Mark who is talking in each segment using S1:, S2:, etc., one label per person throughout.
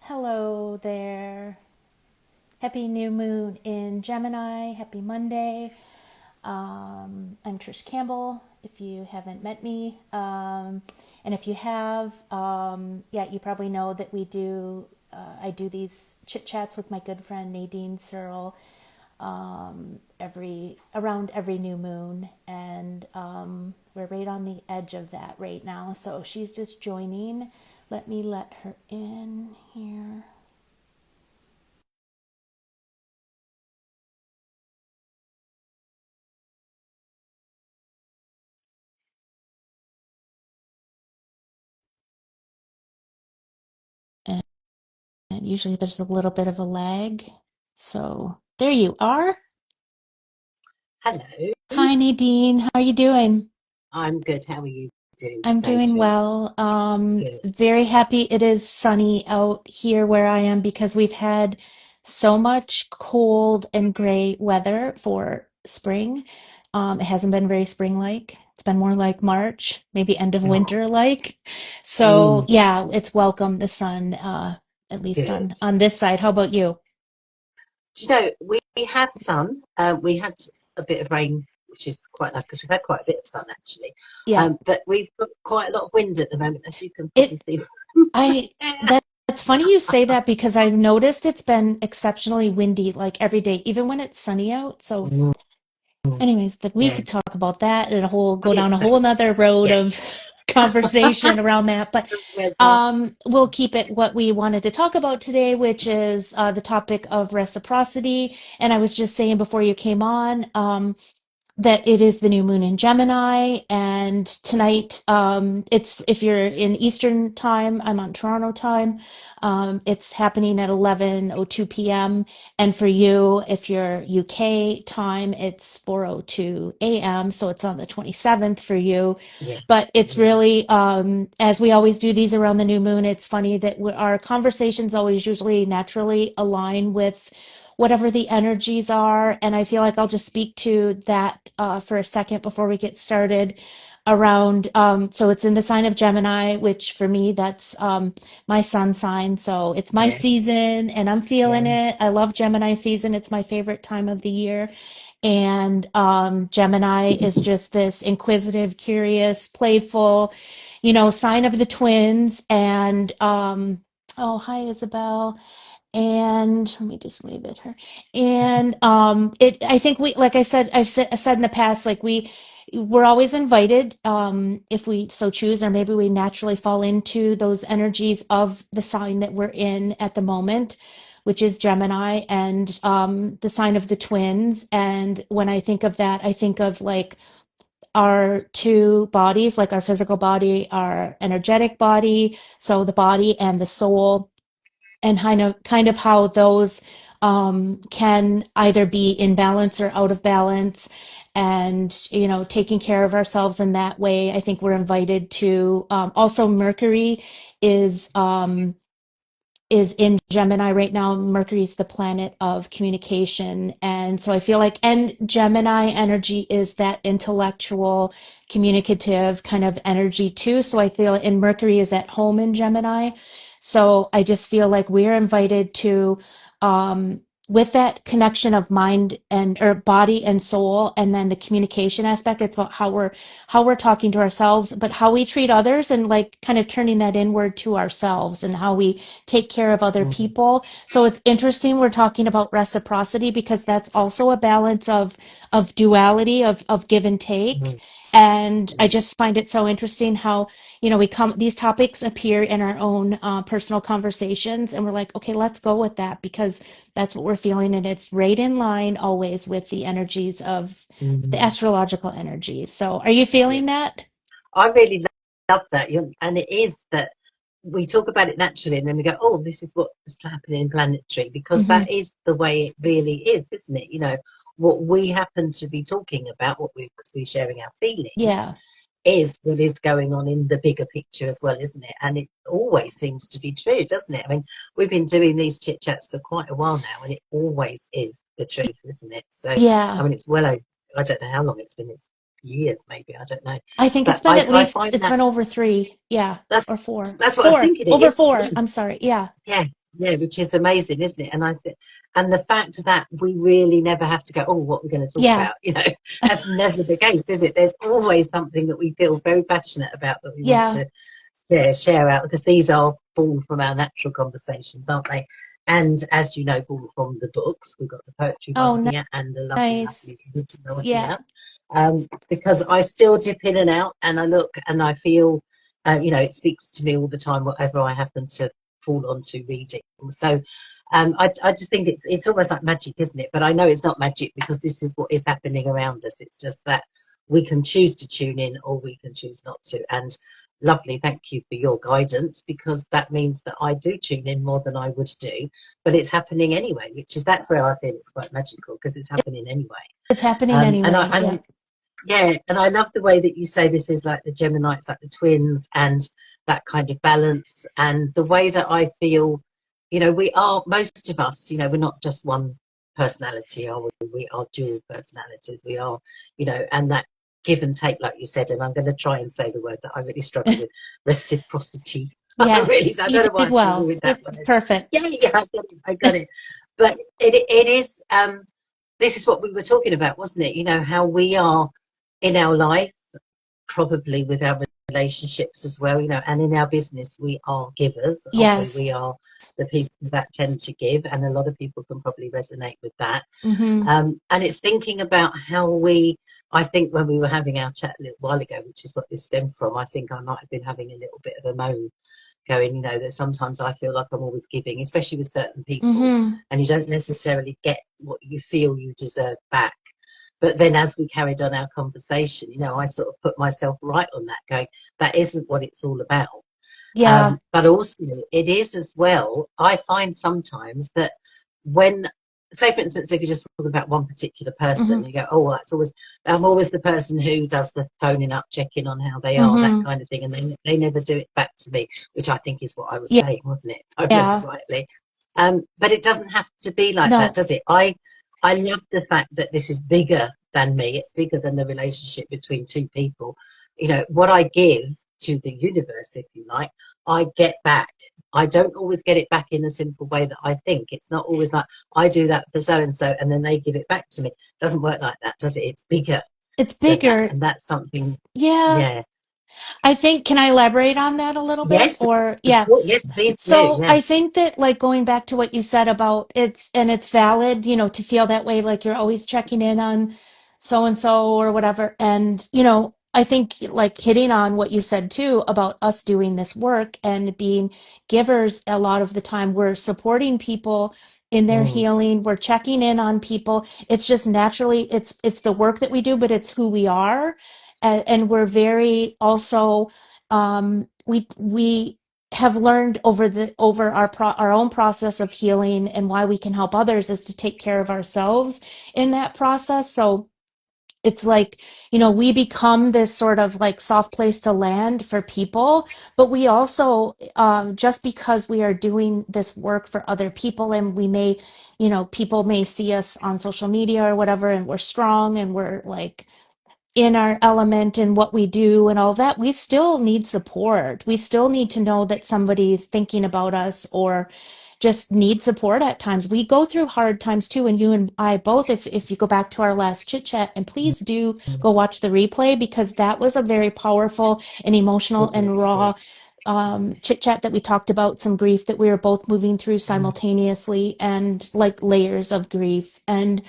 S1: Hello there. Happy new moon in Gemini. Happy Monday. I'm Trish Campbell, if you haven't met me. And if you have, yeah, you probably know that I do these chit chats with my good friend Nadine Searle around every new moon. And we're right on the edge of that right now. So she's just joining. Let me let her in here. And usually there's a little bit of a lag. So there you are.
S2: Hello,
S1: Hi, Nadine. How are you doing?
S2: I'm good. How are you doing
S1: I'm
S2: today,
S1: doing
S2: Trish?
S1: well.
S2: Good.
S1: Very happy it is sunny out here where I am because we've had so much cold and gray weather for spring. It hasn't been very spring-like. It's been more like March, maybe end of
S2: Oh,
S1: winter-like. So
S2: mm,
S1: yeah, it's welcome the sun, at least
S2: good.
S1: on this side. How about you?
S2: Do you know, we had sun. We had a bit of rain, which is quite nice because we've had quite a bit of sun actually.
S1: Yeah.
S2: But we've got quite a lot of wind at the moment, as you can probably
S1: It
S2: see.
S1: I that's funny you say that because I've noticed it's been exceptionally windy like every day, even when it's sunny out. So
S2: Mm,
S1: anyways, that we
S2: yeah,
S1: could talk about that and go down a
S2: it's
S1: whole nother road
S2: yeah.
S1: of conversation around that. But
S2: The weather.
S1: we'll keep it what we wanted to talk about today, which is the topic of reciprocity. And I was just saying before you came on, that it is the new moon in Gemini, and tonight, it's if you're in Eastern time, I'm on Toronto time. It's happening at 11:02 p.m. And for you, if you're UK time, it's 4:02 a.m. So it's on the 27th for you.
S2: Yeah.
S1: But it's
S2: Mm,
S1: really, as we always do these around the new moon, it's funny that our conversations always usually naturally align with whatever the energies are. And I feel like I'll just speak to that for a second before we get started around. So it's in the sign of Gemini, which for me, that's my sun sign. So it's my
S2: yeah.
S1: season and I'm feeling
S2: Yeah.
S1: it. I love Gemini season. It's my favorite time of the year. And Gemini is just this inquisitive, curious, playful, sign of the twins. And oh, hi, Isabel. And let me just wave at her. And I think like I said, I said in the past, like we're always invited, if we so choose, or maybe we naturally fall into those energies of the sign that we're in at the moment, which is Gemini, and the sign of the twins. And when I think of that, I think of like our two bodies, like our physical body, our energetic body, so the body and the soul, and kind of how those can either be in balance or out of balance, and taking care of ourselves in that way. I think we're invited to, also Mercury is um is in Gemini right now. Mercury's the planet of communication, and so I feel like, and Gemini energy is that intellectual, communicative kind of energy too. So I feel, and Mercury is at home in Gemini. So I just feel like we're invited to, with that connection of mind and or body and soul, and then the communication aspect. It's about how we're talking to ourselves, but how we treat others, and like kind of turning that inward to ourselves, and how we take care of other
S2: Mm,
S1: people. So it's interesting we're talking about reciprocity because that's also a balance of duality, of give and take.
S2: mm,
S1: And I
S2: mm.
S1: just find it so interesting how, we come, these topics appear in our own personal conversations, and we're like, okay, let's go with that because that's what we're feeling. And it's right in line always with the energies of the
S2: Mm.
S1: astrological energies. So are you
S2: Yeah.
S1: feeling that?
S2: I really love that. And it is that we talk about it naturally and then we go, oh, this is what's happening in planetary, because
S1: Hmm.
S2: that is the way it really is, isn't it? What we happen to be talking about, because we're sharing our feelings,
S1: Yeah.
S2: is what is going on in the bigger picture as well, isn't it? And it always seems to be true, doesn't it? I mean, we've been doing these chit chats for quite a while now, and it always is the truth, isn't it? So, I
S1: Yeah.
S2: mean, it's well over, I don't know how long it's been, it's years maybe, I don't know.
S1: I think it's
S2: But
S1: been at
S2: I
S1: least,
S2: find
S1: it's
S2: that
S1: been over three. Yeah.
S2: that's
S1: Or four.
S2: that's what I was
S1: Four.
S2: thinking it
S1: Over
S2: is.
S1: four. I'm sorry. Yeah.
S2: Yeah. Yeah, which is amazing, isn't it? And I think, and the fact that we really never have to go, oh, what we're going to talk
S1: Yeah.
S2: about, that's never the case, is it? There's always something that we feel very passionate about that we want
S1: Yeah.
S2: to share out, because these are born from our natural conversations, aren't they? And as you know, born from the books. We've got the poetry one
S1: Oh,
S2: here and the lovely,
S1: nice.
S2: lovely original
S1: Yeah.
S2: here. Because I still dip in and out, and I look and I feel, it speaks to me all the time, whatever I happen to fall onto reading. So I just think it's almost like magic, isn't it? But I know it's not magic, because this is what is happening around us. It's just that we can choose to tune in or we can choose not to. And lovely, thank you for your guidance, because that means that I do tune in more than I would do, but it's happening anyway, that's where I feel it's quite magical, because it's happening anyway.
S1: It's happening
S2: Um, and I
S1: anyway. Yeah.
S2: and yeah, and I love the way that you say this is like the Geminites, like the twins, and that kind of balance, and the way that I feel, we are, most of us, we're not just one personality, are we? We are dual personalities. We are, and that give and take, like you said, and I'm going to try and say the word that I really struggle with, reciprocity.
S1: Yes,
S2: I
S1: you
S2: don't know why
S1: did
S2: I struggle
S1: well.
S2: with that
S1: It's
S2: word. Yeah,
S1: perfect.
S2: yeah, I got it. I got it. But it is, this is what we were talking about, wasn't it? How we are in our life, probably with our relationships as well, and in our business, we are givers, aren't we?
S1: Yes.
S2: We are the people that tend to give, and a lot of people can probably resonate with that.
S1: Mm-hmm.
S2: And it's thinking about how I think when we were having our chat a little while ago, which is what this stemmed from, I think I might have been having a little bit of a moan, going, that sometimes I feel like I'm always giving, especially with certain people,
S1: Mm-hmm.
S2: and you don't necessarily get what you feel you deserve back. But then as we carried on our conversation, I sort of put myself right on that, going, that isn't what it's all about.
S1: Yeah.
S2: But also, it is as well. I find sometimes that when, say, for instance, if you're just talking about one particular person,
S1: Mm-hmm.
S2: you go, oh, I'm always the person who does the phoning up, checking on how they are, that
S1: Mm-hmm.
S2: kind of thing. And they never do it back to me, which I think is what I was
S1: Yeah.
S2: saying, wasn't it? If I remember
S1: Yeah.
S2: rightly. But it doesn't have to be like that,
S1: No.
S2: does it? I love the fact that this is bigger than me. It's bigger than the relationship between two people. What I give to the universe, if you like, I get back. I don't always get it back in the simple way that I think. It's not always like I do that for so and so and then they give it back to me. It doesn't work like that, does it? It's bigger
S1: It's
S2: than that.
S1: bigger.
S2: And that's something,
S1: Yeah.
S2: yeah.
S1: I think, can I elaborate on that a little bit?
S2: Yes,
S1: Or,
S2: of
S1: yeah.
S2: course. Yes, please do.
S1: So
S2: Yeah.
S1: I think that, like, going back to what you said about and it's valid, to feel that way, like you're always checking in on so and so or whatever. And, I think, like, hitting on what you said too about us doing this work and being givers, a lot of the time we're supporting people in their
S2: Mm,
S1: healing. We're checking in on people. It's just naturally, it's the work that we do, but it's who we are. And we're very also, we have learned over our own process of healing and why we can help others is to take care of ourselves in that process. So it's like, we become this sort of like soft place to land for people, but we also, just because we are doing this work for other people, and we may, people may see us on social media or whatever, and we're strong and we're like in our element and what we do and all that, we still need support. We still need to know that somebody's thinking about us, or just need support at times. We go through hard times too, and you and I both, if you go back to our last chit chat, and please do
S2: mm.
S1: go watch the replay, because that was a very powerful and emotional
S2: It
S1: and
S2: was, yeah.
S1: raw chit chat that we talked about some grief that we were both moving through
S2: Mm,
S1: simultaneously, and like layers of grief. And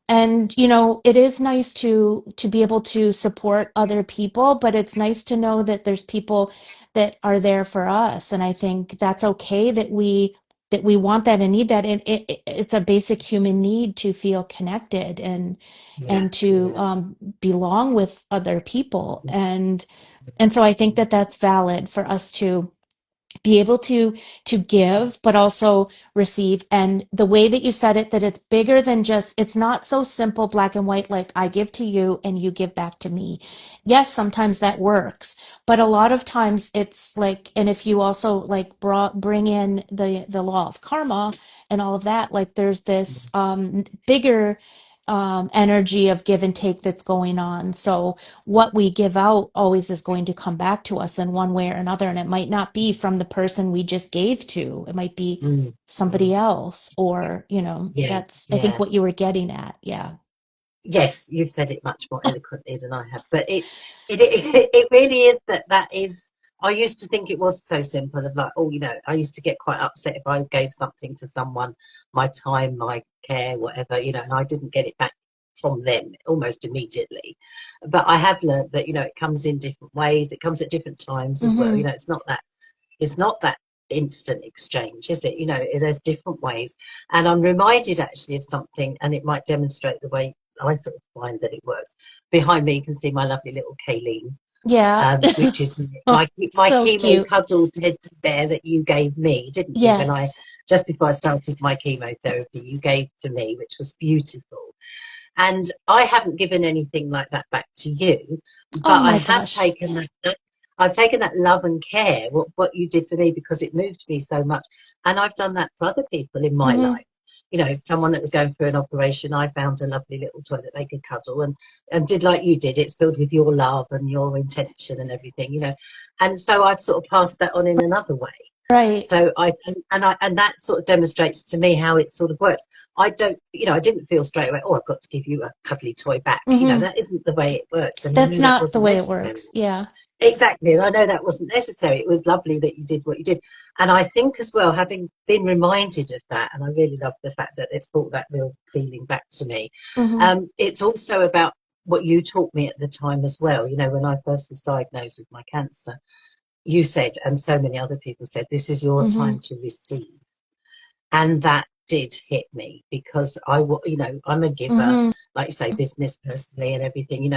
S1: it is nice to be able to support other people, but it's nice to know that there's people that are there for us. And I think that's okay that we want that and need that. And it's a basic human need to feel connected
S2: yeah,
S1: and to
S2: yeah.
S1: belong with other people. And so I think that that's valid for us to be able to give but also receive. And the way that you said it, that it's bigger than just, it's not so simple black and white, like I give to you and you give back to me. Yes, sometimes that works, but a lot of times it's like, and if you also like bring in the law of karma and all of that, like there's this bigger energy of give and take that's going on. So what we give out always is going to come back to us in one way or another. And it might not be from the person we just gave to. It might be
S2: Mm,
S1: somebody
S2: mm.
S1: else, or,
S2: Yeah,
S1: that's, I think,
S2: yeah.
S1: what you were getting at. Yeah.
S2: Yes, you've said it much more eloquently than I have, but it really is that is. I used to think it was so simple of like, oh, I used to get quite upset if I gave something to someone, my time, my care, whatever, and I didn't get it back from them almost immediately. But I have learned that, it comes in different ways. It comes at different times as well.
S1: Hmm.
S2: It's not that instant exchange, is it? There's different ways. And I'm reminded actually of something, and it might demonstrate the way I sort of find that it works. Behind me, you can see my lovely little Kayleen,
S1: Yeah.
S2: which is
S1: Oh,
S2: my
S1: so
S2: chemo
S1: cute.
S2: cuddled teddy bear that you gave me, didn't you? When I
S1: Yes.
S2: just before I started my chemotherapy, you gave to me, which was beautiful. And I haven't given anything like that back to you,
S1: Oh
S2: but I
S1: my
S2: have
S1: gosh.
S2: taken that. I've taken that love and care, what you did for me, because it moved me so much. And I've done that for other people in my
S1: Hmm.
S2: life. If someone that was going through an operation, I found a lovely little toy that they could cuddle and did like you did. It's filled with your love and your intention and everything. And so I've sort of passed that on in another way.
S1: Right.
S2: So and that sort of demonstrates to me how it sort of works. I didn't feel straight away, oh, I've got to give you a cuddly toy back.
S1: Hmm.
S2: That isn't the way it works. And I
S1: That's
S2: knew that
S1: not the
S2: wasn't
S1: way it
S2: necessary.
S1: works. Yeah.
S2: Exactly. And I know that wasn't necessary. It was lovely that you did what you did. And I think as well, having been reminded of that, and I really love the fact that it's brought that real feeling back to me.
S1: Hmm.
S2: It's also about what you taught me at the time as well. When I first was diagnosed with my cancer, you said, and so many other people said, this is your
S1: Hmm.
S2: time to receive. And that did hit me because I'm a giver,
S1: Hmm.
S2: like you say, business personally and everything.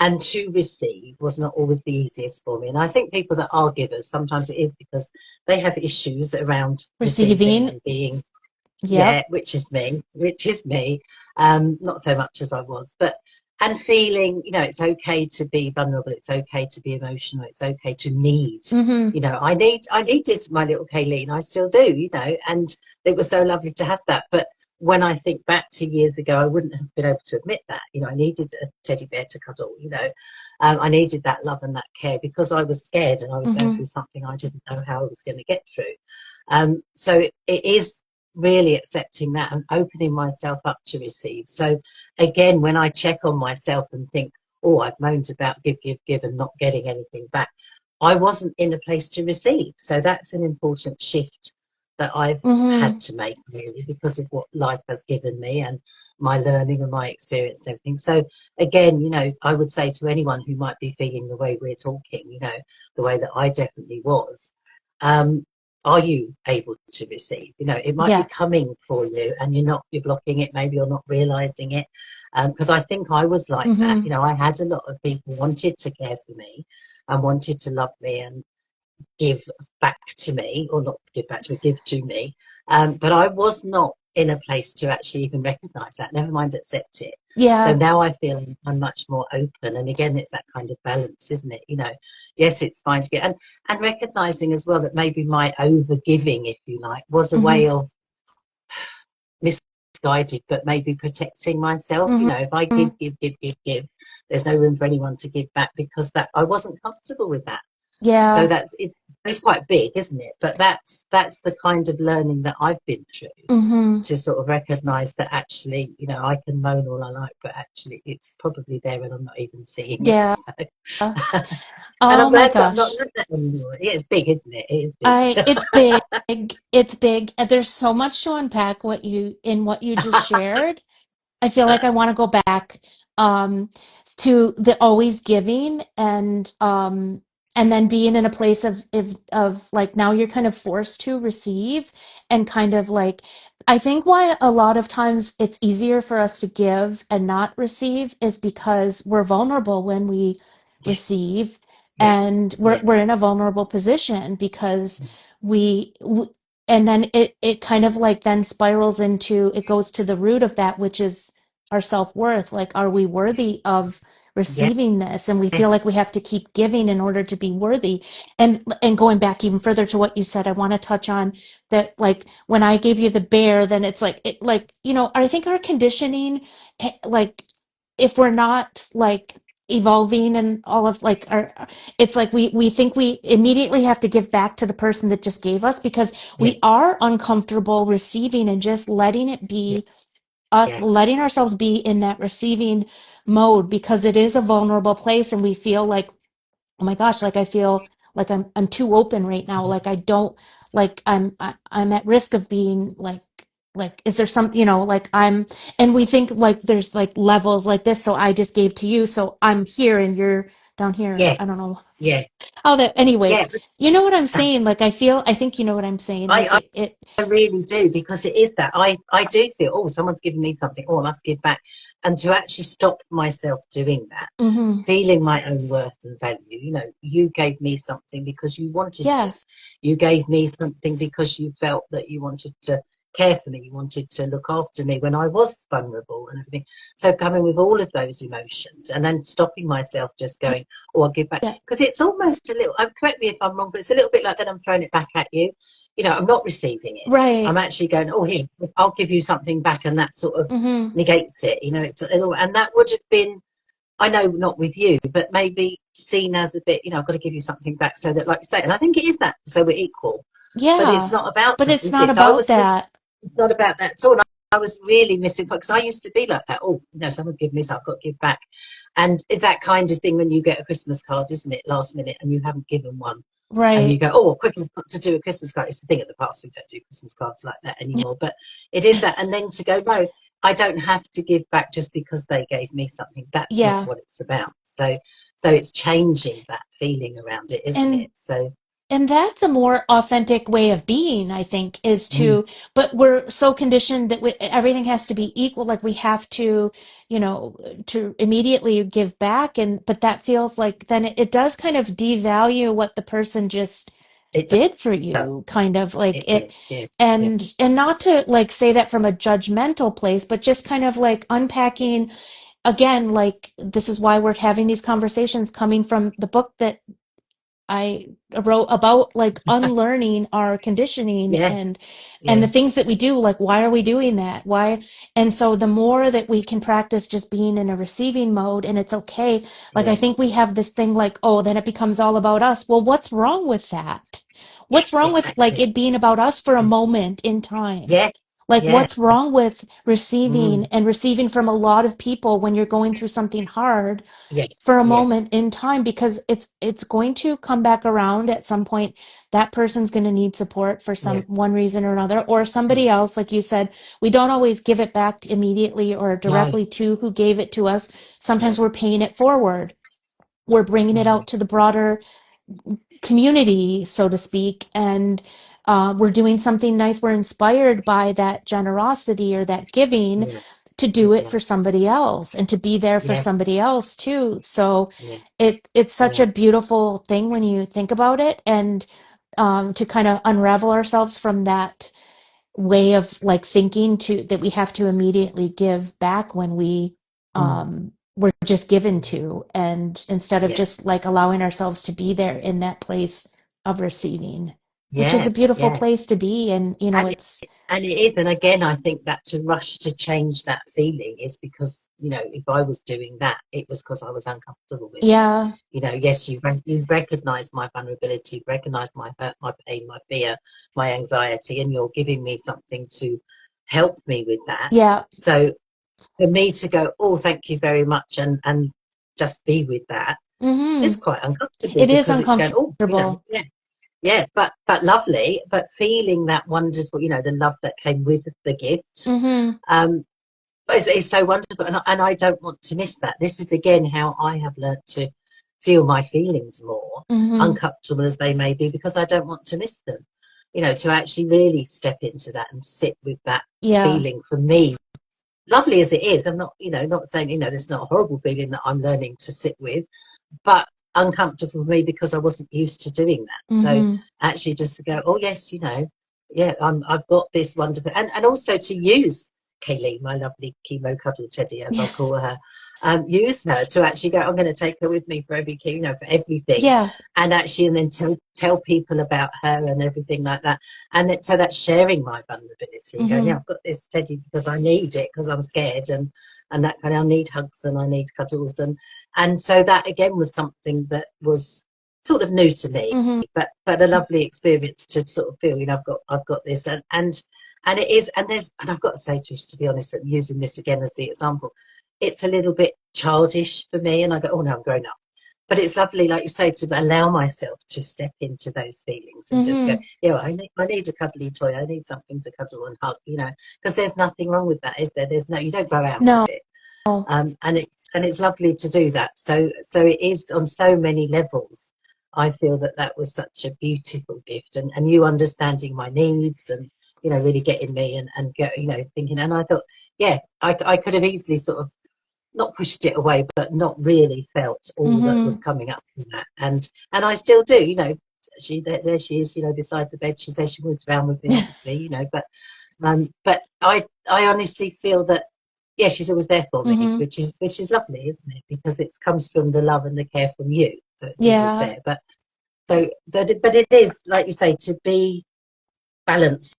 S2: And to receive was not always the easiest for me. And I think people that are givers, sometimes it is because they have issues around receiving
S1: Receiving.
S2: and being, yeah,
S1: Yep.
S2: which is me. Not so much as I was, but and feeling, it's okay to be vulnerable, it's okay to be emotional, it's okay to need.
S1: Hmm.
S2: I needed my little Kayleen, I still do, and it was so lovely to have that. But when I think back to years ago, I wouldn't have been able to admit that. I needed a teddy bear to cuddle. I needed that love and that care because I was scared and I was going
S1: Hmm.
S2: through something I didn't know how I was going to get through. So it is really accepting that and opening myself up to receive. So again, when I check on myself and think, oh, I've moaned about give, give, give and not getting anything back, I wasn't in a place to receive. So that's an important shift that I've had
S1: Hmm.
S2: to make really because of what life has given me and my learning and my experience and everything. So again, I would say to anyone who might be feeling the way we're talking, the way that I definitely was, um, are you able to receive? It might be
S1: Yeah.
S2: coming for you and you're blocking it, maybe you're not realizing it. Because I think I was like that.
S1: Hmm.
S2: I had a lot of people wanted to care for me and wanted to love me and give back to me, or not give back to me, give to me. But I was not in a place to actually even recognize that, never mind accept it. So
S1: Yeah.
S2: now I feel I'm much more open. And again, it's that kind of balance, isn't it? Yes, it's fine to get, and recognizing as well that maybe my over giving, if you like, was a way
S1: Hmm.
S2: of misguided, but maybe protecting myself.
S1: Hmm.
S2: If I give, give, give, give, give, there's no room for anyone to give back because that I wasn't comfortable with that. So
S1: Yeah.
S2: it's quite big, isn't it? But that's the kind of learning that I've been through,
S1: Hmm.
S2: to sort of recognize that actually, I can moan all I like, but actually it's probably there and I'm not even seeing it.
S1: Yeah.
S2: So, and I'm
S1: Oh my
S2: glad that I'm not
S1: gosh.
S2: like that anymore. Yeah, it's big, isn't it? It is big.
S1: It's big. It's big. And there's so much to unpack what you just shared. I feel like I want to go back um to the always giving, and then being in a place of like now you're kind of forced to receive, and kind of like I think why a lot of times it's easier for us to give and not receive is because we're vulnerable when we
S2: Yes,
S1: receive,
S2: yes,
S1: and we're
S2: yeah,
S1: we're in a vulnerable position because we and then it kind of like then spirals into, it goes to the root of that, which is our self-worth. Like, are we
S2: yeah,
S1: worthy of receiving this, and we feel like
S2: yes,
S1: we have to keep giving in order to be worthy. And going back even further to what you said, I want to touch on that, like when I gave you the bear, then it's like it, like, you know, I think our conditioning, like if we're not like evolving and all of like our, it's like we think we immediately have to give back to the person that just gave us, because
S2: yeah,
S1: we are uncomfortable receiving and just letting it
S2: yeah,
S1: be,
S2: yeah,
S1: letting ourselves be in that receiving mode, because it is a vulnerable place and we feel like, oh my gosh, like I feel like I'm too open right now, like I don't, like I'm at risk of being like is there some, you know, like I'm, and we think like there's like levels like this, so I just gave to you, so I'm here and you're down here.
S2: yeah,
S1: I don't know
S2: yeah,
S1: how that,
S2: yeah.
S1: anyways, you know what I'm saying, like I think you know what I'm saying, like
S2: I,
S1: it
S2: I really do, because it is that I do feel, oh, someone's giving me something, oh, I must give back. And to actually stop myself doing that,
S1: mm-hmm,
S2: feeling my own worth and value, you gave me something because you wanted to.
S1: yes,
S2: You gave me something because you felt that you wanted to care for me, you wanted to look after me when I was vulnerable and everything. So coming with all of those emotions and then stopping myself, just going, oh, I'll give back.
S1: yeah,
S2: Because it's almost a little, correct me if I'm wrong, but it's a little bit like that I'm throwing it back at you. I'm not receiving it. I'm
S1: right,
S2: actually going, oh, here, I'll give you something back, and that sort of
S1: mm-hmm,
S2: negates it. It's a little, and that would have been, I know, not with you, but maybe seen as a bit, I've got to give you something back, so that, like you say, and I think it is that, so we're equal. But it's
S1: yeah,
S2: not about
S1: but
S2: that,
S1: it's
S2: is
S1: not
S2: it? So I
S1: about
S2: was miss.
S1: that,
S2: It's not about that at all. And I was really missing, because I used to be like that. Oh, someone's given me, so I've got to give back. And it's that kind of thing when you get a Christmas card, isn't it? Last minute, and you haven't given one, and you
S1: right,
S2: go, oh, quick, I've got to do a Christmas card. It's the thing at the past, we don't do Christmas cards like that anymore. But it is that, and then to go, no, I don't have to give back just because they gave me something. That's not
S1: yeah.
S2: what it's about. So it's changing that feeling around it, isn't
S1: And
S2: it? So
S1: And that's a more authentic way of being, I think, is
S2: mm,
S1: to, but we're so conditioned that everything has to be equal. Like we have to, you know, to immediately give back. But that feels like then it does kind of devalue what the person just
S2: it
S1: did for
S2: does.
S1: you, kind of like
S2: It
S1: it.
S2: does. Yeah. Yeah.
S1: And not to like say that from a judgmental place, but just kind of like unpacking again, like this is why we're having these conversations coming from the book that I wrote about, like unlearning our conditioning
S2: Yeah.
S1: and
S2: Yeah.
S1: the things that we do, like why are we doing that? Why? And so the more that we can practice just being in a receiving mode, and it's okay. Like I
S2: Yeah.
S1: think we have this thing like, oh, then it becomes all about us. Well, what's wrong with that?
S2: Yeah.
S1: What's wrong with like
S2: Exactly.
S1: it being about us for a moment in time?
S2: Yeah.
S1: Like
S2: Yeah.
S1: what's wrong with receiving
S2: Mm,
S1: and receiving from a lot of people when you're going through something hard
S2: yeah.
S1: for a
S2: Yeah.
S1: moment in time, because it's going to come back around at some point. That person's going to need support for some
S2: Yeah.
S1: one reason or another, or somebody
S2: Mm,
S1: else, like you said. We don't always give it back immediately or
S2: no.
S1: directly to who gave it to us.
S2: No.
S1: Sometimes we're paying it forward, we're bringing it
S2: Mm,
S1: out to the broader community, so to speak, and we're doing something nice. We're inspired by that generosity or that giving
S2: yeah.
S1: to do it
S2: Yeah.
S1: for somebody else and to be there for
S2: Yeah.
S1: somebody else too. So
S2: Yeah.
S1: it's such
S2: Yeah.
S1: a beautiful thing when you think about it, and to kind of unravel ourselves from that way of like thinking to that we have to immediately give back when we
S2: Mm,
S1: we're just given
S2: mm,
S1: to, and instead of
S2: yeah.
S1: just like allowing ourselves to be there in that place of receiving, which is
S2: Yeah.
S1: a beautiful
S2: Yeah.
S1: place to be. And you know
S2: And
S1: it's
S2: and it is, and again, I think that to rush to change that feeling is because, if I was doing that, it was because I was uncomfortable with it.
S1: yeah,
S2: Yes, you've recognized my vulnerability, you've recognized my hurt, my pain, my fear, my anxiety, and you're giving me something to help me with that.
S1: yeah,
S2: So for me to go, oh, thank you very much, and just be with that is
S1: hmm,
S2: quite uncomfortable,
S1: it is
S2: because it's going, oh,
S1: uncomfortable.
S2: yeah, yeah, but lovely, but feeling that wonderful, the love that came with the gift,
S1: Hmm,
S2: um, it's so wonderful, and I don't want to miss that. This is again how I have learned to feel my feelings more,
S1: hmm,
S2: uncomfortable as they may be, because I don't want to miss them. To actually really step into that and sit with that
S1: yeah,
S2: feeling, for me, lovely as it is. I'm not, not saying, there's not a horrible feeling that I'm learning to sit with, but uncomfortable for me because I wasn't used to doing that. So
S1: hmm,
S2: actually, just to go, oh yes, yeah, I've got this wonderful, and also to use Kaylee, my lovely chemo cuddle teddy, as I'll call her. use her to actually go, I'm going to take her with me for everything, you know, for everything.
S1: Yeah.
S2: And actually, and then tell people about her and everything like that. And so that's sharing my vulnerability and going, yeah,
S1: Mm-hmm.
S2: I've got this teddy because I need it because I'm scared and that kind of, I need hugs and I need cuddles. And so that again was something that was sort of new to me,
S1: Mm-hmm.
S2: but a lovely experience to sort of feel, you know, I've got this and it is, and I've got to say, Trish, to be honest, and using this again as the example, it's a little bit childish for me, and I go, oh no, I'm grown up. But it's lovely, like you say, to allow myself to step into those feelings and just go,
S1: Mm-hmm.
S2: yeah, I need a cuddly toy, I need something to cuddle and hug, you know, because there's nothing wrong with that, is there? There's no, you don't grow out of
S1: No.
S2: it, and it's lovely to do that. So it is on so many levels. I feel that that was such a beautiful gift, and you understanding my needs and you know really getting me and get you know thinking. And I thought, yeah, I could have easily sort of not pushed it away, but not really felt all that was
S1: Mm-hmm.
S2: coming up from that. And I still do, you know. There she is, you know, beside the bed. She's there. She moves around with me, obviously, you know. But I honestly feel that yeah, she's always there for me,
S1: Mm-hmm.
S2: which is lovely, isn't it? Because it comes from the love and the care from you, so it's always
S1: Yeah.
S2: there. But it is like you say to be balanced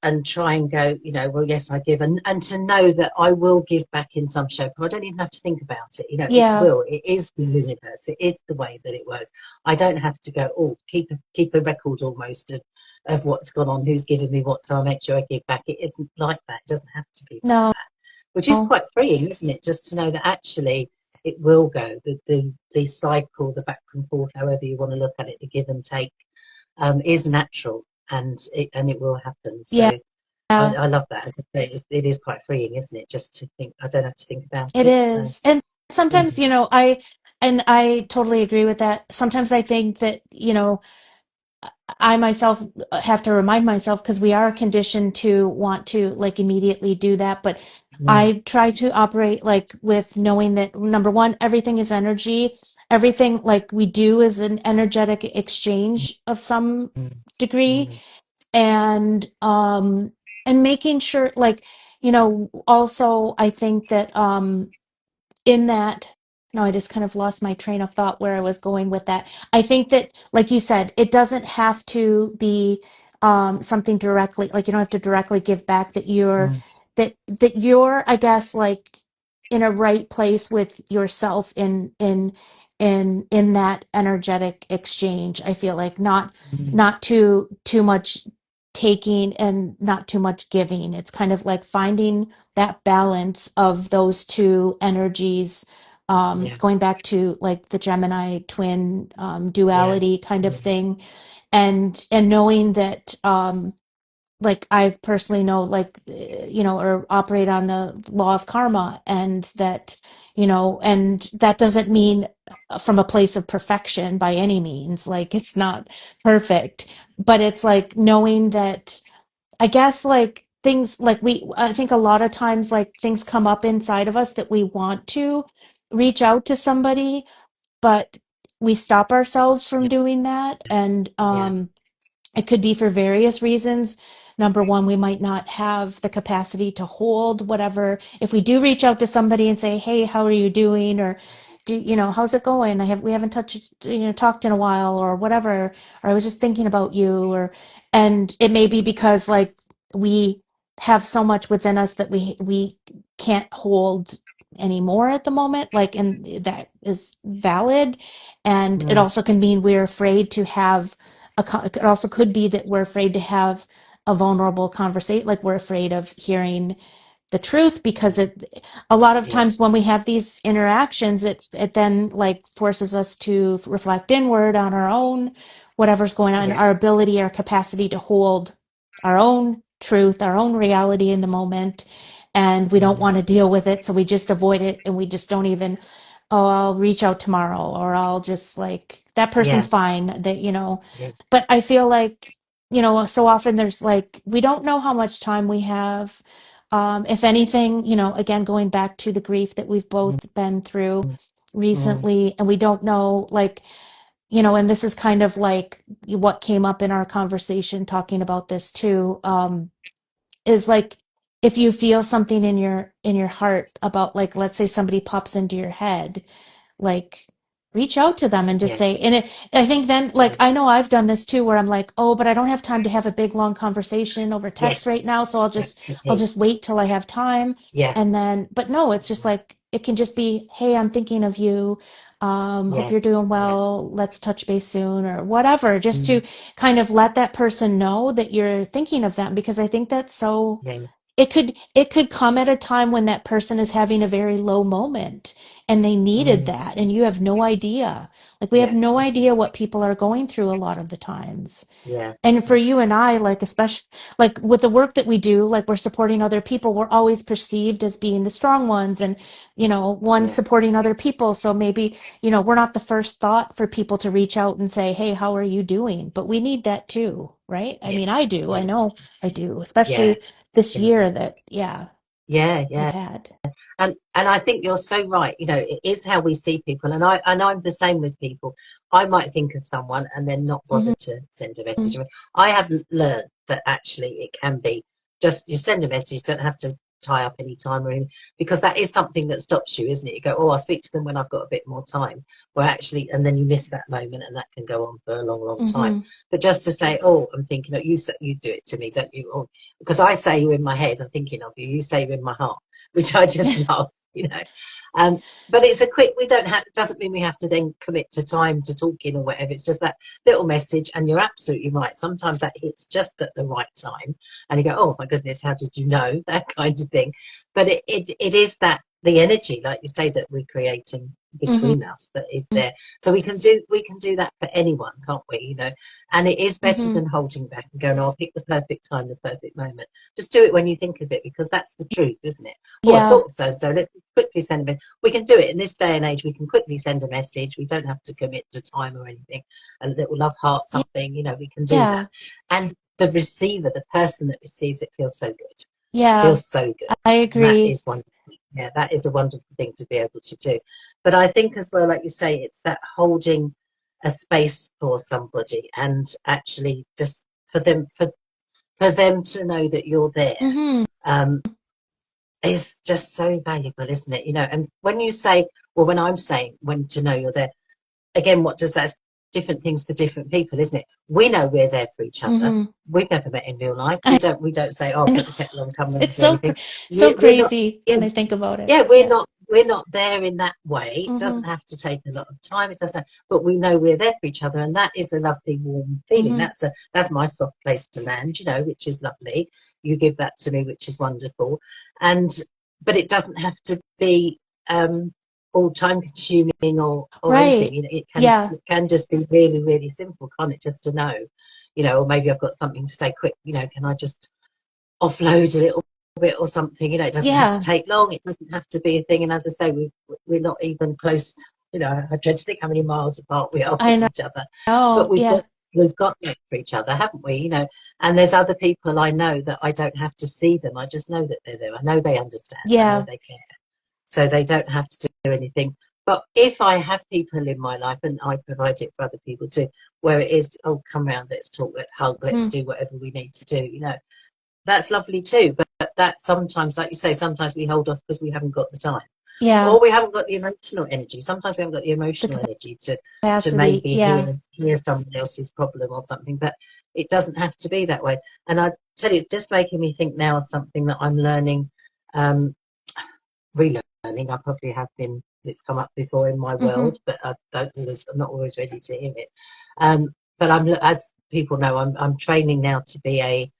S2: and try and go, you know, well, yes, I give, and to know that I will give back in some shape. I don't even have to think about it. You know, it
S1: Yeah.
S2: will. It is the universe. It is the way that it works. I don't have to go, oh, keep a record almost of what's gone on, who's given me what, so I make sure I give back. It isn't like that. It doesn't have to be like
S1: No.
S2: that, which is quite freeing, isn't it? Just to know that actually it will go. The cycle, the back and forth, however you want to look at it, the give and take, is natural and it will happen.
S1: Yeah.
S2: So I love that. As I say, it is quite freeing, isn't it? Just to think, I don't have to think about
S1: It
S2: it. So,
S1: is. And sometimes,
S2: mm,
S1: you know, I totally agree with that. Sometimes I think that, you know, I myself have to remind myself because we are conditioned to want to like immediately do that. But
S2: mm,
S1: I try to operate like with knowing that number one, everything is energy. Everything like we do is an energetic exchange of some
S2: mm,
S1: degree.
S2: mm,
S1: And and making sure like, you know, also I think that in that no, I just kind of lost my train of thought where I was going with that. I think that, like you said, it doesn't have to be something directly, like you don't have to directly give back that you're
S2: mm,
S1: that you're, I guess, like in a right place with yourself in that energetic exchange. I feel like
S2: mm.
S1: not too much taking and not too much giving. It's kind of like finding that balance of those two energies,
S2: Yeah,
S1: going back to like the Gemini twin
S2: yeah,
S1: duality kind of
S2: yeah,
S1: thing, and knowing that like I personally know like you know or operate on the law of karma, and that you know, and that doesn't mean from a place of perfection by any means, like it's not perfect, but it's like knowing that I guess like things like I think a lot of times like things come up inside of us that we want to reach out to somebody, but we stop ourselves from
S2: yeah,
S1: doing that. And
S2: yeah,
S1: it could be for various reasons. Number one, we might not have the capacity to hold whatever. If we do reach out to somebody and say, "Hey, how are you doing?" or "Do you know how's it going? We haven't touched talked in a while," or whatever. Or I was just thinking about you. Or and it may be because like we have so much within us that we can't hold anymore at the moment. Like, and that is valid. And it
S2: mm,
S1: also can mean we're afraid to have it also could be that we're afraid to have a vulnerable conversation, like we're afraid of hearing the truth because it a lot of
S2: yeah,
S1: times when we have these interactions it then like forces us to reflect inward on our own whatever's going on,
S2: yeah,
S1: our ability, our capacity to hold our own truth, our own reality in the moment, and we don't
S2: mm,
S1: want to deal with it, so we just avoid it and we just don't even, oh, I'll reach out tomorrow, or I'll just like that person's
S2: yeah,
S1: fine, that you know.
S2: yeah,
S1: But I feel like, you know, so often there's like, we don't know how much time we have. If anything, you know, again, going back to the grief that we've
S2: mm,
S1: both been through
S2: mm,
S1: recently, and we don't know, like, you know, and this is kind of like what came up in our conversation talking about this too, is like if you feel something in your heart about, like, let's say somebody pops into your head, like, reach out to them and just
S2: Yeah,
S1: say, and I think then, like,
S2: yeah,
S1: I know I've done this too, where I'm like, oh, but I don't have time to have a big long conversation over text
S2: yes,
S1: right now, so I'll
S2: definitely.
S1: just wait till I have time.
S2: Yeah,
S1: And then, but no, it's just like, it can just be, hey, I'm thinking of you. Hope
S2: yeah,
S1: you're doing
S2: yeah,
S1: well. Let's touch base soon, or whatever, just to
S2: mm,
S1: kind of let that person know that you're thinking of them, because I think that's so,
S2: yeah,
S1: it could come at a time when that person is having a very low moment and they needed
S2: mm,
S1: that, and you have no idea. Like, we have
S2: yeah,
S1: no idea what people are going through a lot of the times.
S2: yeah,
S1: And for you and I, like, especially like with the work that we do, like, we're supporting other people, we're always perceived as being the strong ones, and, one
S2: yeah,
S1: supporting other people. So maybe, we're not the first thought for people to reach out and say, hey, how are you doing? But we need that too, right? I
S2: yeah,
S1: mean, I do. I
S2: yeah,
S1: know I do,
S2: yeah,
S1: especially this
S2: yeah,
S1: year that, yeah,
S2: yeah,
S1: I've
S2: yeah.
S1: had.
S2: And I think you're so right. It is how we see people, and I'm the same with people. I might think of someone and then not bother
S1: Hmm.
S2: to send a message. I haven't learned that actually it can be just you send a message, don't have to tie up any time or anything, because that is something that stops you, isn't it? You go, oh, I'll speak to them when I've got a bit more time. Where actually, and then you miss that moment, and that can go on for a long, long time.
S1: Hmm.
S2: But just to say, oh, I'm thinking, oh, you do it to me, don't you? Or because I say you in my head, I'm thinking of you. You say you in my heart, which I just love. Um, but it's a quick, we don't have, it doesn't mean we have to then commit to time to talking or whatever. It's just that little message. And you're absolutely right. Sometimes that hits just at the right time. And you go, oh my goodness, how did you know? That kind of thing. But it is that the energy, like you say, that we're creating
S1: Hmm.
S2: between us that is there. So we can do that for anyone, can't we? And it is better
S1: Hmm.
S2: than holding back and going, oh, I'll pick the perfect time, the perfect moment. Just do it when you think of it, because that's the truth, isn't it? Oh, I
S1: Yeah.
S2: thought so. So let's quickly send a message. We can do it in this day and age. We can quickly send a message. We don't have to commit to time or anything. A little love heart, something, we can do that.
S1: Yeah.
S2: And the receiver, the person that receives it, feels so good.
S1: Yeah.
S2: Feels so good.
S1: I
S2: And that
S1: agree.
S2: is wonderful. Yeah, that is a wonderful thing to be able to do. But I think as well, like you say, it's that holding a space for somebody, and actually just for them to know that you're there.
S1: Hmm.
S2: Um, is just so valuable, isn't it? And when you say, well, when I'm saying when to know you're there, again, what does that? Different things for different people, isn't it? We know we're there for each other.
S1: Hmm.
S2: We've never met in real life. We
S1: I
S2: don't say, "Oh,
S1: know.
S2: put the kettle on, come and
S1: It's
S2: do
S1: so
S2: anything."
S1: so
S2: We're not.
S1: crazy
S2: Yeah,
S1: when I think about it.
S2: yeah, we're
S1: Yeah.
S2: not. We're not there in that way. It
S1: Hmm.
S2: doesn't have to take a lot of time. It doesn't. But we know we're there for each other, and that is a lovely, warm feeling.
S1: Hmm.
S2: That's my soft place to land. Which is lovely. You give that to me, which is wonderful. And but it doesn't have to be um, all time consuming or anything.
S1: Right.
S2: It can
S1: Yeah.
S2: it can just be really, really simple, can't it? Just to know, or maybe I've got something to say quick. Can I just offload a little bit or something? It doesn't have to
S1: Yeah.
S2: take long. It doesn't have to be a thing. And as I say, we're not even close. I dread to think how many miles apart we are from
S1: I
S2: each other, but
S1: know.
S2: we've
S1: Yeah.
S2: got we've got that for each other, haven't we? And there's other people I know that I don't have to see them. I just know that they're there. I know they understand. I know
S1: Yeah.
S2: they care. So they don't have to do anything. But if I have people in my life, and I provide it for other people too, where it is, oh, come round, let's talk, let's hug, let's
S1: Mm.
S2: do whatever we need to do, that's lovely too. But that sometimes, like you say, sometimes we hold off because we haven't got the time, or
S1: Yeah.
S2: we haven't got the emotional energy. Sometimes we haven't got the emotional
S1: The
S2: energy to
S1: capacity.
S2: maybe
S1: Yeah.
S2: hear someone else's problem or something. But it doesn't have to be that way. And I tell you, it's just making me think now of something that I'm learning, um, relearning. I probably have been. It's come up before in my
S1: Hmm.
S2: world, but I'm not always ready to hear it. Um, but as people know, I'm training now to be a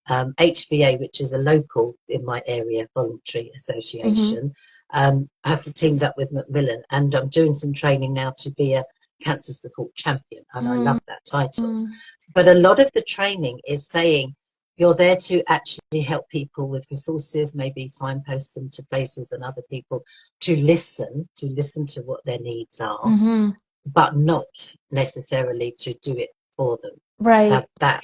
S2: HVA, which is a local in my area voluntary
S1: Hmm.
S2: association. I've teamed up with Macmillan, and I'm doing some training now to be a cancer support champion, and I love that title.
S1: Hmm.
S2: But a lot of the training is saying you're there to actually help people with resources, maybe signpost them to places and other people to listen to what their needs are,
S1: Hmm.
S2: but not necessarily to do it for them. Now
S1: Right.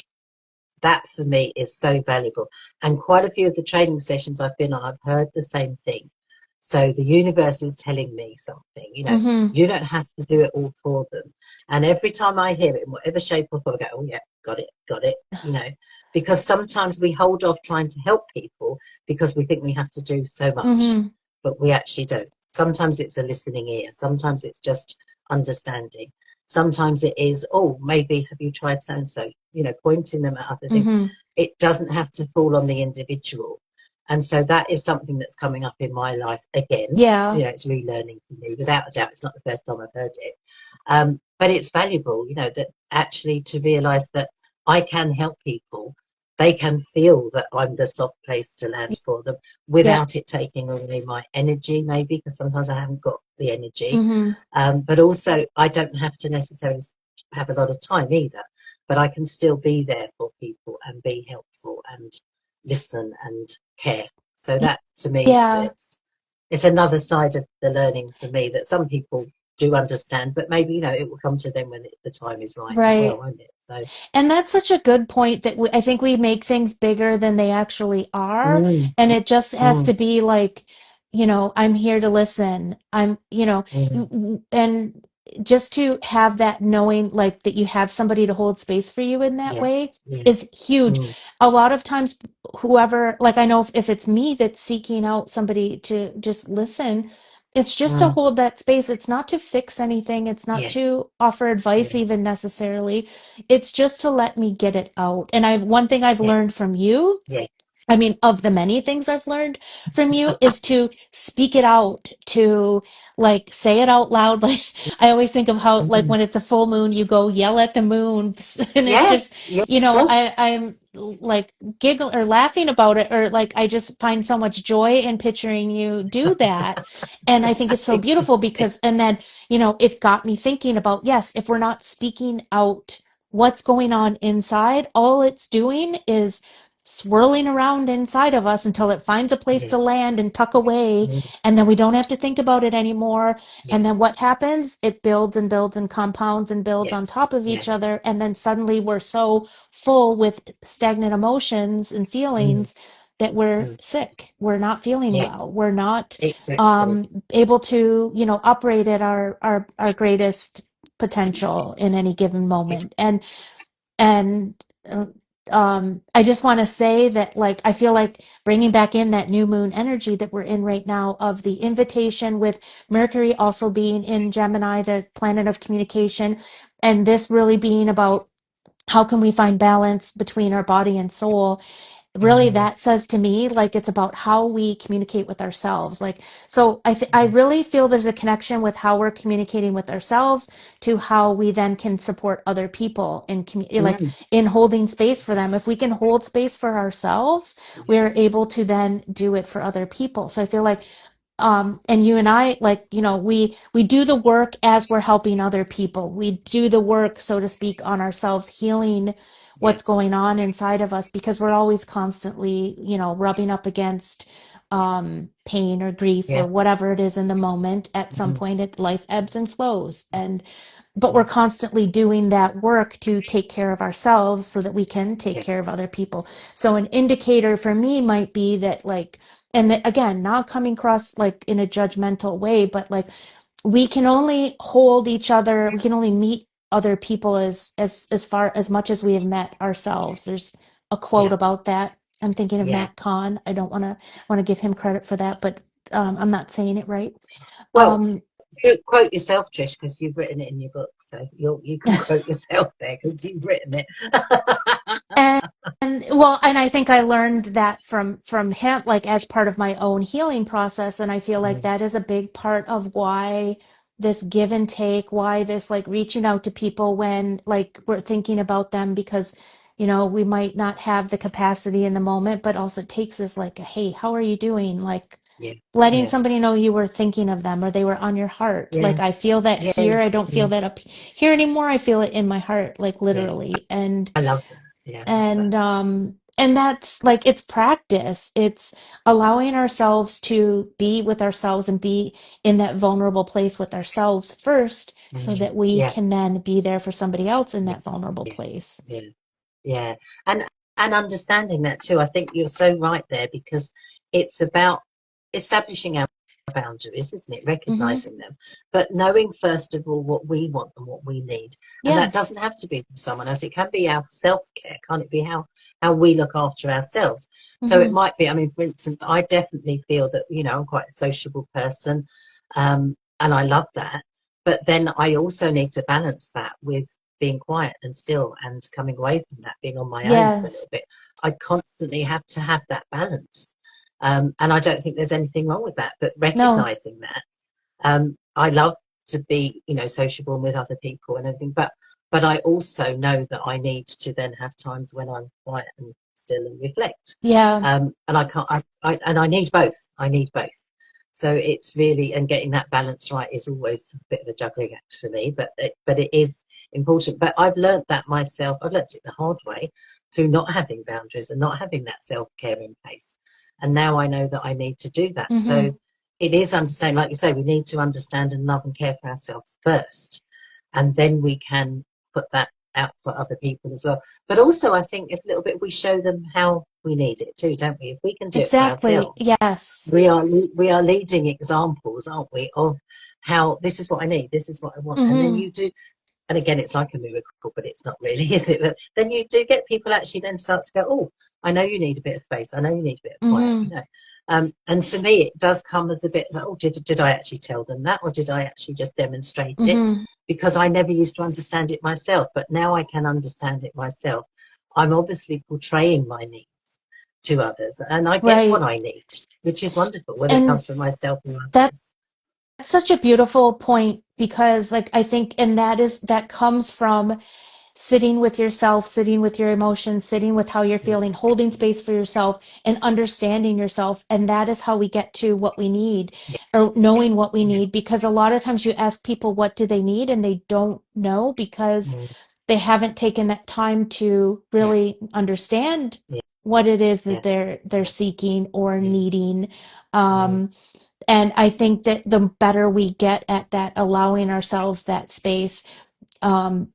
S2: that for me is so valuable. And quite a few of the training sessions I've been on, I've heard the same thing. So the universe is telling me something,
S1: Mm-hmm.
S2: you don't have to do it all for them. And every time I hear it in whatever shape or form, I go, oh yeah, got it, because sometimes we hold off trying to help people because we think we have to do so much,
S1: Mm-hmm.
S2: but we actually don't. Sometimes it's a listening ear. Sometimes it's just understanding. Sometimes it is, oh, maybe have you tried so and so, pointing them at other things.
S1: Mm-hmm.
S2: It doesn't have to fall on the individual. And so that is something that's coming up in my life again.
S1: Yeah.
S2: It's relearning for me, without a doubt. It's not the first time I've heard it. But it's valuable, that actually to realize that I can help people. They can feel that I'm the soft place to land for them
S1: Yeah.
S2: without it taking away my energy, maybe, because sometimes I haven't got the energy.
S1: Mm-hmm.
S2: But also, I don't have to necessarily have a lot of time either, but I can still be there for people and be helpful and listen and care. So that to me, it's
S1: Yeah.
S2: it's it's another side of the learning for me that some people do understand, but maybe it will come to them when the time is right as well,
S1: Right.
S2: won't it? So,
S1: And that's such a good point that I think we make things bigger than they actually are.
S2: mm,
S1: And it just has
S2: mm,
S1: to be like, I'm here to listen.
S2: mm,
S1: And just to have that knowing, like that you have somebody to hold space for you in that
S2: yeah,
S1: way
S2: yeah,
S1: is huge.
S2: mm,
S1: A lot of times, whoever, like I know if it's me that's seeking out somebody to just listen, it's just to
S2: mm,
S1: hold that space. It's not to fix anything. It's not
S2: yeah,
S1: to offer advice
S2: yeah,
S1: even necessarily. It's just to let me get it out. And one thing I've
S2: yes,
S1: learned from you,
S2: yeah,
S1: I mean, of the many things I've learned from you, is to speak it out, to like say it out loud. Like I always think of how, like
S2: mm,
S1: when it's a full moon, you go yell at the moon, and it
S2: yeah,
S1: just,
S2: yeah,
S1: I'm like giggle or laughing about it, or like I just find so much joy in picturing you do that. And I think it's so beautiful because, and then, it got me thinking about, yes, if we're not speaking out what's going on inside, all it's doing is swirling around inside of us until it finds a place
S2: yeah,
S1: to land and tuck away,
S2: mm,
S1: and then we don't have to think about it anymore.
S2: yeah,
S1: And then what happens? It builds and builds and compounds and builds on
S2: yes,
S1: top of
S2: yeah,
S1: each other, and then suddenly we're so full with stagnant emotions and
S2: mm,
S1: feelings that we're
S2: mm,
S1: sick, we're not feeling
S2: yeah,
S1: well, we're not
S2: exactly,
S1: able to operate at our greatest potential in any given
S2: yeah,
S1: moment. And uh, I just want to say that, like, I feel like bringing back in that new moon energy that we're in right now, of the invitation with Mercury also being in Gemini, the planet of communication, and this really being about how can we find balance between our body and soul. Really,
S2: mm,
S1: that says to me like it's about how we communicate with ourselves. Like, so I
S2: mm,
S1: really feel there's a connection with how we're communicating with ourselves to how we then can support other people in like
S2: mm,
S1: in holding space for them. If we can hold space for ourselves,
S2: yeah,
S1: we're able to then do it for other people. So I feel like and you and I, like, we do the work as we're helping other people. We do the work, so to speak, on ourselves, healing
S2: yeah,
S1: what's going on inside of us, because we're always constantly, rubbing up against pain or grief or
S2: yeah,
S1: whatever it is in the moment. At some
S2: mm,
S1: point, life ebbs and flows, and but we're
S2: mm,
S1: constantly doing that work to take care of ourselves so that we can take
S2: yeah,
S1: care of other people. So an indicator for me might be that, like, and that, again, not coming across like in a judgmental way, but like we can only hold each other, we can only meet other people as far as much as we have met ourselves. There's a quote
S2: yeah,
S1: about that. I'm thinking of
S2: yeah.
S1: Matt Kahn. I don't want to give him credit for that, but I'm not saying it right.
S2: Well,
S1: Um,
S2: quote yourself, Trish, because you've written it in your book, so you can quote yourself there because you've written it.
S1: and well, and I think I learned that from him, like as part of my own healing process, and I feel like
S2: Mm,
S1: that is a big part of why this give and take, why this like reaching out to people when like we're thinking about them, because we might not have the capacity in the moment, but also it takes us like, hey, how are you doing? Like
S2: yeah,
S1: letting
S2: yeah,
S1: somebody know you were thinking of them or they were on your heart.
S2: yeah,
S1: Like I feel that
S2: yeah,
S1: here. I don't feel
S2: yeah,
S1: that up here anymore. I feel it in my heart, like
S2: yeah.
S1: literally.
S2: I love that. Yeah, I love that.
S1: And that's like, it's practice. It's allowing ourselves to be with ourselves and be in that vulnerable place with ourselves first, so
S2: Mm,
S1: that we
S2: yeah,
S1: can then be there for somebody else in
S2: yeah,
S1: that vulnerable
S2: yeah,
S1: place.
S2: yeah, yeah. And understanding that too. I think you're so right there because it's about establishing our boundaries, isn't it?
S1: Hmm.
S2: Recognizing them, but knowing first of all what we want and what we need. And that
S1: Yes.
S2: doesn't have to be from someone else. It can be our self-care, can't it be how we look after ourselves? So it
S1: Hmm.
S2: might be, I mean, for instance, I definitely feel that, I'm quite a sociable person, and I love that. But then I also need to balance that with being quiet and still and coming away from that, being on my own for a
S1: Yes.
S2: little bit. I constantly have to have that balance. And I don't think there's anything wrong with that, but
S1: No.
S2: recognizing that, I love to be, sociable with other people and everything, but I also know that I need to then have times when I'm quiet and still and reflect.
S1: Yeah.
S2: And I can't, and I need both. I need both. So it's really, and getting that balance right is always a bit of a juggling act for me, but it is important. But I've learned that myself. I've learned it the hard way through not having boundaries and not having that self-care in place. And now I know that I need to do that. So
S1: Hmm.
S2: it is understanding, like you say, we need to understand and love and care for ourselves first, and then we can put that out for other people as well. But also, I think it's a little bit we show them how we need it too, don't we? If we can do it for
S1: Exactly.
S2: ourselves,
S1: Yes.
S2: we are leading examples, aren't we, of how this is what I need, this is what I want, and then
S1: Hmm.
S2: you do. And again, it's like a miracle, but it's not really, is it? But then you do get people actually then start to go, oh, I know you need a bit of space. I know you need a bit of quiet,
S1: Hmm.
S2: And to me, it does come as a bit like, oh, did I actually tell them that? Or did I actually just demonstrate it?
S1: Hmm.
S2: Because I never used to understand it myself, but now I can understand it myself. I'm obviously portraying my needs to others, and I get what
S1: Right.
S2: I need, which is wonderful, whether it
S1: And
S2: comes from myself or
S1: that's
S2: others.
S1: such a beautiful point because, like, I think, and that comes from sitting with yourself, sitting with your emotions, sitting with how you're
S2: Mm,
S1: feeling, holding space for yourself and understanding yourself. And that is how we get to what we need
S2: yeah,
S1: or knowing what we
S2: yeah,
S1: need. Because a lot of times you ask people, what do they need? And they don't know because
S2: mm,
S1: they haven't taken that time to
S2: yeah,
S1: really understand
S2: yeah,
S1: what it is that
S2: yeah,
S1: they're seeking or
S2: yeah,
S1: needing.
S2: mm,
S1: Um, and I think that the better we get at that, allowing ourselves that space, um,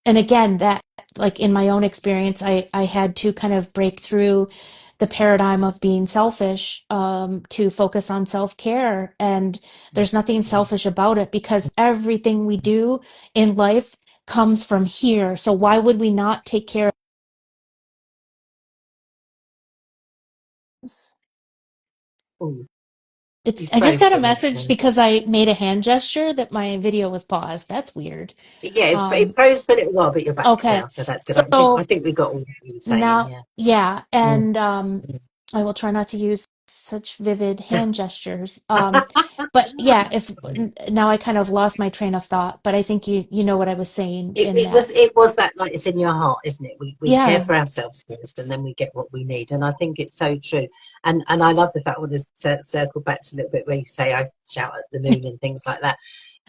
S1: and again, that, like in my own experience, I had to kind of break through the paradigm of being selfish, to focus on self-care. And there's nothing
S2: mm,
S1: selfish about it because everything we do in life comes from here. So why would we not take care of us?
S2: mm. You
S1: I just
S2: froze
S1: got
S2: for
S1: a
S2: a minute
S1: message
S2: then.
S1: because I made a hand gesture that my video was paused. That's weird.
S2: Yeah, it
S1: Um,
S2: froze for a little while, but you're back
S1: okay.
S2: now, so that's good. I
S1: So
S2: think we got all that you were saying.
S1: now,
S2: Yeah.
S1: yeah,
S2: Mm,
S1: and
S2: mm.
S1: I will try not to use such vivid hand gestures. But yeah, if now I kind of lost my train of thought, but I think you know what I was saying
S2: It,
S1: in
S2: it
S1: that.
S2: was it was that, like, it's in your heart, isn't it? We care
S1: Yeah.
S2: for ourselves first, and then we get what we need. And I think it's so true. And I love the fact, we'll just circle back to a little bit where you say I shout at the moon and things like that.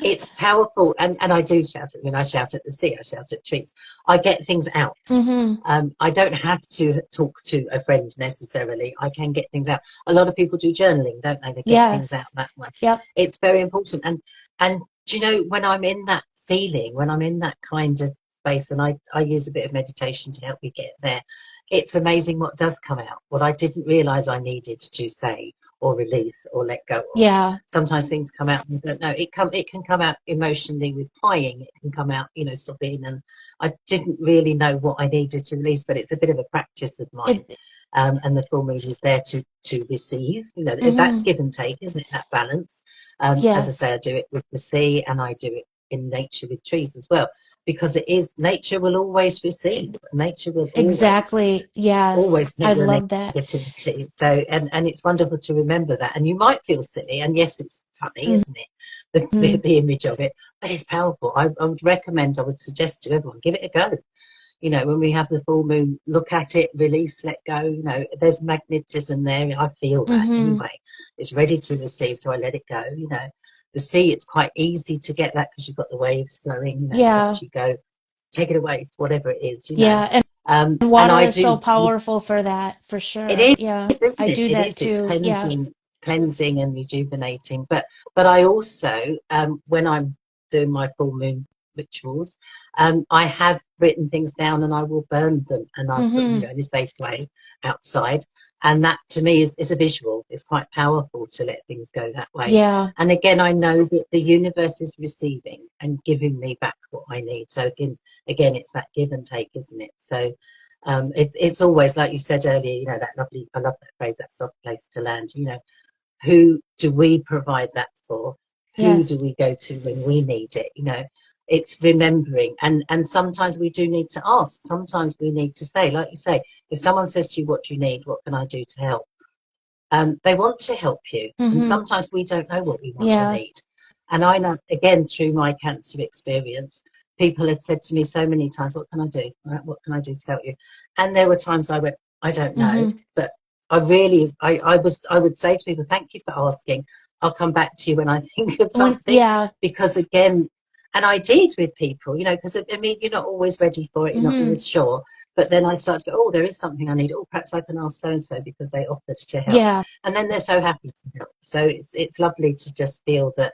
S2: It's powerful, and I do shout at, I shout at the sea, I shout at trees. I get things out.
S1: Mm-hmm.
S2: I don't have to talk to a friend necessarily. I can get things out. A lot of people do journaling, don't they? They get things out
S1: Yes.
S2: that way.
S1: Yep.
S2: It's very important. And do you know, when I'm in that feeling, when I'm in that kind of space, and I use a bit of meditation to help me get there, it's amazing what does come out. What I didn't realize I needed to say or release or let go of.
S1: Yeah.
S2: Sometimes things come out and I don't know. It can come out emotionally with crying. It can come out, sobbing, and I didn't really know what I needed to release, but it's a bit of a practice of mine.
S1: It.
S2: And the full moon is there to receive. That's
S1: Mm-hmm.
S2: give and take, isn't it? That balance. As I say, I
S1: Yes.
S2: do it with the sea, and I do it in nature with trees as well, because it is, nature will always receive. Nature will
S1: Exactly.
S2: always
S1: Yes.
S2: take
S1: I
S2: your
S1: love that.
S2: negativity. So, and it's wonderful to remember that. And you might feel silly, and yes, it's funny, isn't it? The, the,
S1: Mm-hmm.
S2: the image of it, but it's powerful. I would recommend, I would suggest to everyone, give it a go. When we have the full moon, look at it, release, let go. There's magnetism there. I feel that
S1: Mm-hmm.
S2: anyway. It's ready to receive, so I let it go. The sea, it's quite easy to get that because you've got the waves flowing, to
S1: Yeah.
S2: actually go, take it away, whatever it is.
S1: Yeah. And
S2: And
S1: water
S2: I
S1: is so
S2: do,
S1: powerful for that, for
S2: it
S1: sure. Yeah.
S2: is, isn't
S1: I
S2: it?
S1: do
S2: It
S1: that
S2: is. It's
S1: too. Yeah.
S2: cleansing and rejuvenating. But I also, when I'm doing my full moon rituals. I have written things down and I will burn them and I put them,
S1: Mm-hmm.
S2: in a safe way outside. And that to me is a visual. It's quite powerful to let things go that way.
S1: Yeah.
S2: And again, I know that the universe is receiving and giving me back what I need. So again, it's that give and take, isn't it? So it's always like you said earlier, that lovely, I love that phrase, that soft place to land. Who do we provide that for? Who do
S1: Yes.
S2: we go to when we need it? It's remembering, and sometimes we do need to ask. Sometimes we need to say, like you say, if someone says to you, "What do you need? What can I do to help?" They want to help you, and
S1: Mm-hmm.
S2: sometimes we don't know what we want or
S1: Yeah.
S2: need. And I know, again, through my cancer experience, people had said to me so many times, "What can I do? What can I do to help you?" And there were times I went, "I don't know,"
S1: Mm-hmm.
S2: but I would say to people, "Thank you for asking. I'll come back to you when I think of something,"
S1: Yeah.
S2: because again, and I did with people, because I mean, you're not always ready for it, you're not
S1: Mm-hmm.
S2: always sure. But then I start to go, "Oh, there is something I need. Oh, perhaps I can ask so and so because they offered to help."
S1: Yeah.
S2: And then they're so happy to help. So it's lovely to just feel that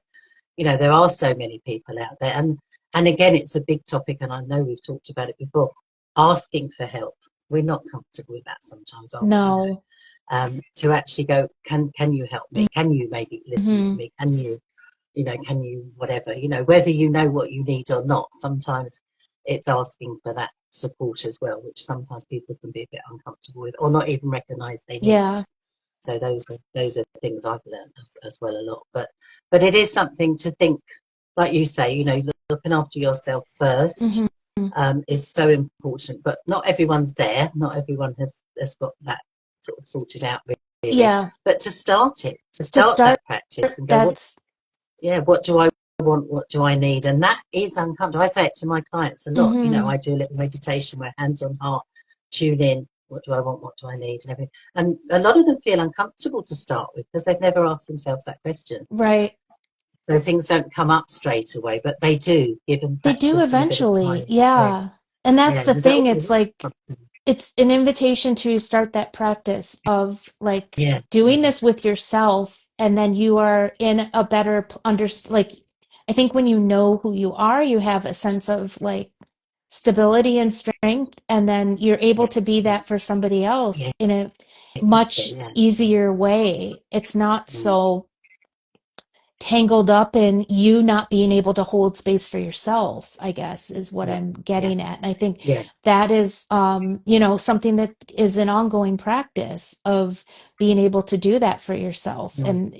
S2: there are so many people out there, and again, it's a big topic, and I know we've talked about it before. Asking for help, we're not comfortable with that sometimes, are we?
S1: No.
S2: To actually go, can you help me? Can you maybe listen to
S1: Mm-hmm.
S2: me? Can you whatever, whether you know what you need or not, sometimes it's asking for that support as well, which sometimes people can be a bit uncomfortable with or not even recognize they need.
S1: Yeah.
S2: So those are things I've learned as well a lot. But it is something to think, like you say, looking after yourself first
S1: Mm-hmm.
S2: is so important. But not everyone's there. Not everyone has got that sort of sorted out really.
S1: Yeah.
S2: But to start it, to
S1: To
S2: start
S1: start,
S2: that practice and go,
S1: that's
S2: what do I want? What do I need? And that is uncomfortable. I say it to my clients a lot.
S1: mm-hmm.
S2: I do a little meditation where hands on heart, tune in. What do I want? What do I need? And everything. And a lot of them feel uncomfortable to start with because they've never asked themselves that question.
S1: Right.
S2: So things don't come up straight away, but they do, given
S1: They do
S2: practice and a bit of
S1: eventually.
S2: time. Yeah,
S1: Yeah. And that's
S2: yeah.
S1: the
S2: You go,
S1: thing.
S2: oh,
S1: It's like it's an invitation to start that practice of like
S2: yeah,
S1: doing
S2: yeah,
S1: this with yourself, and then you are in a better like I think when you know who you are, you have a sense of like stability and strength, and then you're able
S2: yeah,
S1: to be
S2: yeah,
S1: that for somebody else
S2: yeah,
S1: in a
S2: exactly.
S1: much
S2: Yeah,
S1: easier way. It's not
S2: mm,
S1: so tangled up in you not being able to hold space for yourself, I guess, is what
S2: yeah,
S1: I'm
S2: yeah,
S1: getting at. And I think
S2: yeah,
S1: that is, something that is an ongoing practice of being able to do that for yourself.
S2: yeah,
S1: And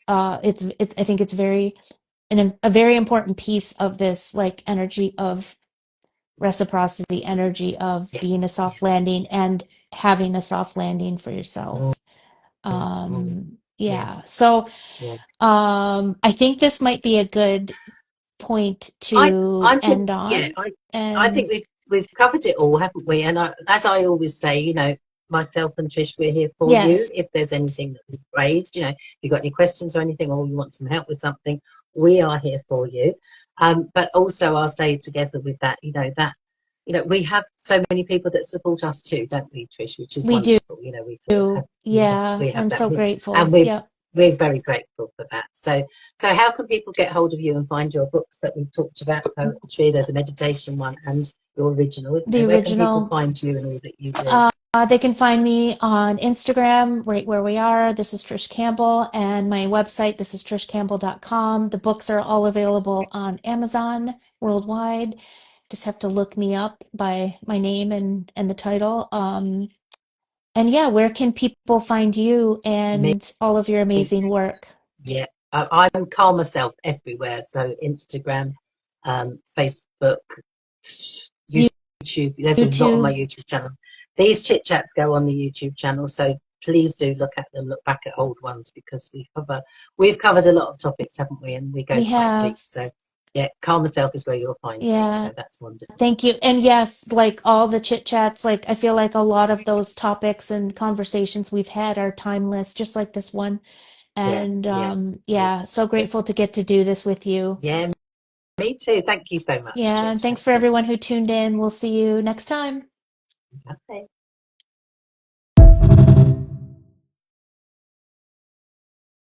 S1: I think it's a very important piece of this, like energy of reciprocity, energy of
S2: yes,
S1: being a
S2: yeah.
S1: soft landing and having a soft landing for
S2: Mm,
S1: yourself.
S2: mm, yeah,
S1: Yeah. So,
S2: yeah.
S1: I think this might be a good point
S2: I
S1: to
S2: I think
S1: end
S2: yeah,
S1: on.
S2: I think
S1: And
S2: we've covered it all, haven't we? And as I always say, myself and Trish, we're here for you.
S1: yes,
S2: If there's anything that we've raised, if you've got any questions or anything, or you want some help with something, we are here for you. But also, I'll say together with that, we have so many people that support us too, don't we, Trish? Which is
S1: we do.
S2: wonderful. We sort of have,
S1: Yeah,
S2: we have
S1: I'm
S2: that,
S1: so
S2: and
S1: grateful.
S2: we're
S1: Yep.
S2: we're very grateful for that. So how can people get hold of you and find your books that we've talked about? Poetry, there's a meditation one, and your original, isn't
S1: The
S2: there? Where can people
S1: original.
S2: find you and all that you do?
S1: They can find me on Instagram, right where we are. This is Trish Campbell, and my website, this is trishcampbell.com. The books are all available on Amazon worldwide. Just have to look me up by my name and the title. And yeah, where can people find you
S2: Me,
S1: and all of your amazing work?
S2: yeah. I'm calm myself everywhere. So Instagram, Facebook, YouTube. There's a lot on my
S1: YouTube.
S2: YouTube channel. These chit chats go on the YouTube channel, so please do look at them, look back at old ones because we've covered a lot of topics, haven't we? And we go
S1: We
S2: quite deep.
S1: have,
S2: So yeah, calm myself is where you'll find me.
S1: yeah,
S2: So that's wonderful.
S1: thank you. And yes, like all the chit chats, like I feel like a lot of those topics and conversations we've had are timeless, just like this one.
S2: Yeah,
S1: And
S2: yeah, yeah.
S1: yeah, so
S2: But
S1: grateful to get to do this with you.
S2: yeah, me too. Thank you so much,
S1: Yeah, and
S2: Trish.
S1: thanks
S2: Thank
S1: for
S2: you.
S1: everyone who tuned in. We'll see you next time.
S2: Okay.